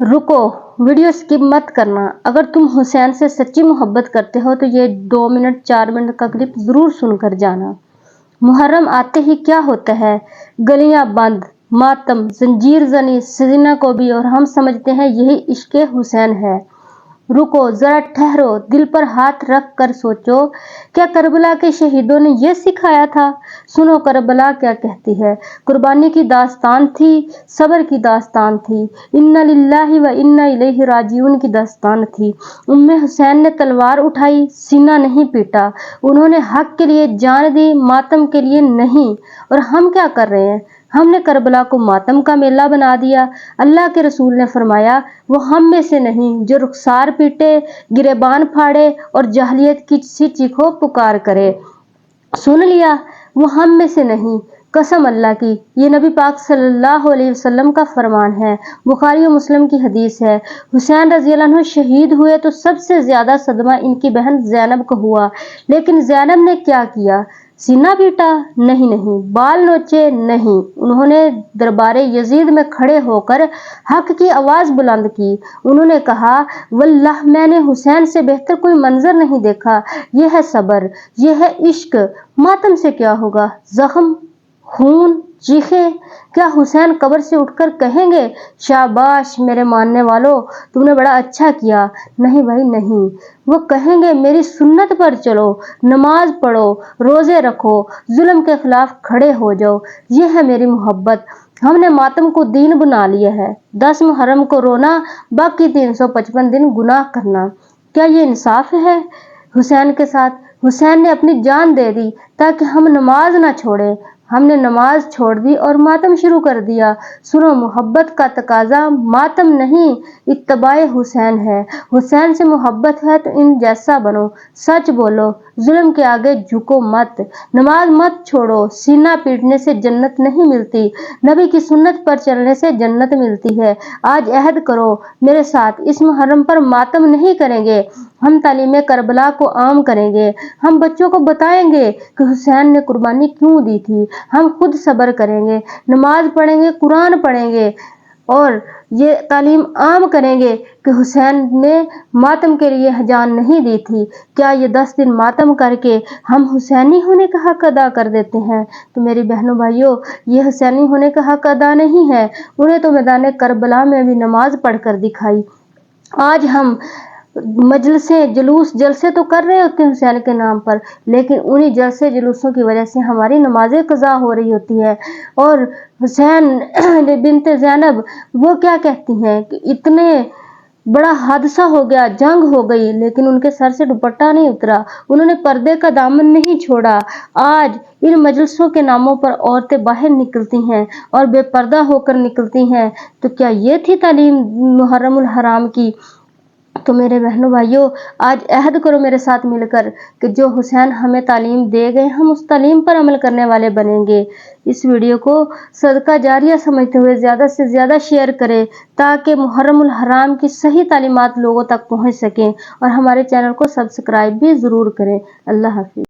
रुको, video skip मत करना। अगर तुम हुसैन से सच्ची मोहब्बत करते हो तो ये 2 मिनट 4 मिनट का क्लिप जरूर सुनकर जाना। मुहर्रम आते ही क्या होता है? गलियां बंद, मातम, जंजीर जनी, सजीना को भी, और हम समझते हैं यही इश्क हुसैन है। रुको, जरा ठहरो, दिल पर हाथ रख कर सोचो, क्या करबला के शहीदों ने यह सिखाया था? सुनो करबला क्या कहती है। कुर्बानी की दास्तान थी, सब्र की दास्तान थी, इन्ना लिल्लाहि व इन्ना इलैहि राजिऊन की दास्तान थी। उम्मे हुसैन ने तलवार उठाई, सीना नहीं पीटा। उन्होंने हक के लिए जान दी, मातम के लिए नहीं। और हम क्या कर रहे हैं? हमने करबला को मातम का मेला बना दिया। अल्लाह के रसूल ने फरमाया, वो हम में से नहीं जो रुखसार पीटे, गिरेबान फाड़े और जहलियत की सी चीखो पुकार करे। सुन लिया, वो हम में से नहीं। कसम अल्लाह की, ये नबी पाक सल्लल्लाहु अलैहि वसल्लम का फरमान है। बुखारी और मुस्लिम की हदीस है। हुसैन रज़ियल्लाहु अन्हु शहीद हुए तो सबसे ज्यादा सदमा इनकी बहन ज़ैनब को हुआ। लेकिन ज़ैनब ने क्या किया? सीना पीटा? नहीं नहीं। बाल नोचे? नहीं। उन्होंने दरबारे यजीद में खड़े होकर हक की आवाज बुलंद की। उन्होंने कहा, वल्लाह मैंने हुसैन से बेहतर कोई मंजर नहीं देखा। यह है सब्र, यह है इश्क। मातम से क्या होगा? जख्म, खून, चीखे। क्या हुसैन कब्र से उठकर कहेंगे, शाबाश मेरे मानने वालों, तुमने बड़ा अच्छा किया? नहीं भाई नहीं। वो कहेंगे, मेरी सुन्नत पर चलो, नमाज पढ़ो, रोजे रखो, जुल्म के खिलाफ खड़े हो जाओ। ये है मेरी मोहब्बत। हमने मातम को दीन बना लिया है। 10 मुहर्रम को रोना, बाकी 355 दिन गुनाह करना। क्या ये इंसाफ है हुसैन के साथ? हुसैन ने अपनी जान दे दी ताकि हम नमाज ना छोड़े। हमने नमाज छोड़ दी और मातम शुरू कर दिया। सुनो, मोहब्बत का तकाजा मातम नहीं, इत्तबाए हुसैन है। हुसैन से मोहब्बत है तो इन जैसा बनो। सच बोलो, जुल्म के आगे झुको मत, नमाज मत छोड़ो। सीना पीटने से जन्नत नहीं मिलती, नबी की सुन्नत पर चलने से जन्नत मिलती है। आज अहद करो मेरे साथ, इस मुहर्रम पर मातम नहीं करेंगे। हम तालीम करबला को आम करेंगे। हम बच्चों को बताएंगे कि हुसैन ने कुर्बानी क्यों दी थी। हम खुद सब्र करेंगे, नमाज पढ़ेंगे, कुरान पढ़ेंगे और ये तालीम आम करेंगे कि हुसैन ने मातम के लिए जान नहीं दी थी। क्या ये 10 दिन मातम करके हम हुसैनी होने का हक अदा कर देते हैं? तो मेरी बहनों भाइयों, ये हुसैनी होने का हक अदा नहीं है। उन्हें तो मैदान करबला में भी नमाज पढ़कर दिखाई। आज हम मजलिसे, जुलूस, जलसे तो कर रहे होते हैं हुसैन के नाम पर, लेकिन उन्हीं जलसे जुलूसों की वजह से हमारी नमाजें कज़ा हो रही होती है। और हुसैन बिनते ज़ैनब वो क्या कहती हैं कि इतने बड़ा हादसा हो गया, जंग हो गई, लेकिन उनके सर से दुपट्टा नहीं उतरा। उन्होंने पर्दे का दामन नहीं छोड़ा। आज इन मजलिसों के नामों पर औरतें बाहर निकलती हैं और बेपर्दा होकर निकलती हैं। तो क्या ये थी तालीम मुहर्रमुल हराम की? तो मेरे बहनों भाइयों, आज अहद करो मेरे साथ मिलकर कि जो हुसैन हमें तालीम दे गए, हम उस तालीम पर अमल करने वाले बनेंगे। इस वीडियो को सदका जारिया समझते हुए ज़्यादा से ज़्यादा शेयर करें ताकि मुहर्रमुल हराम की सही तालीमात लोगों तक पहुंच सकें, और हमारे चैनल को सब्सक्राइब भी ज़रूर करें। अल्लाह हाफिज़।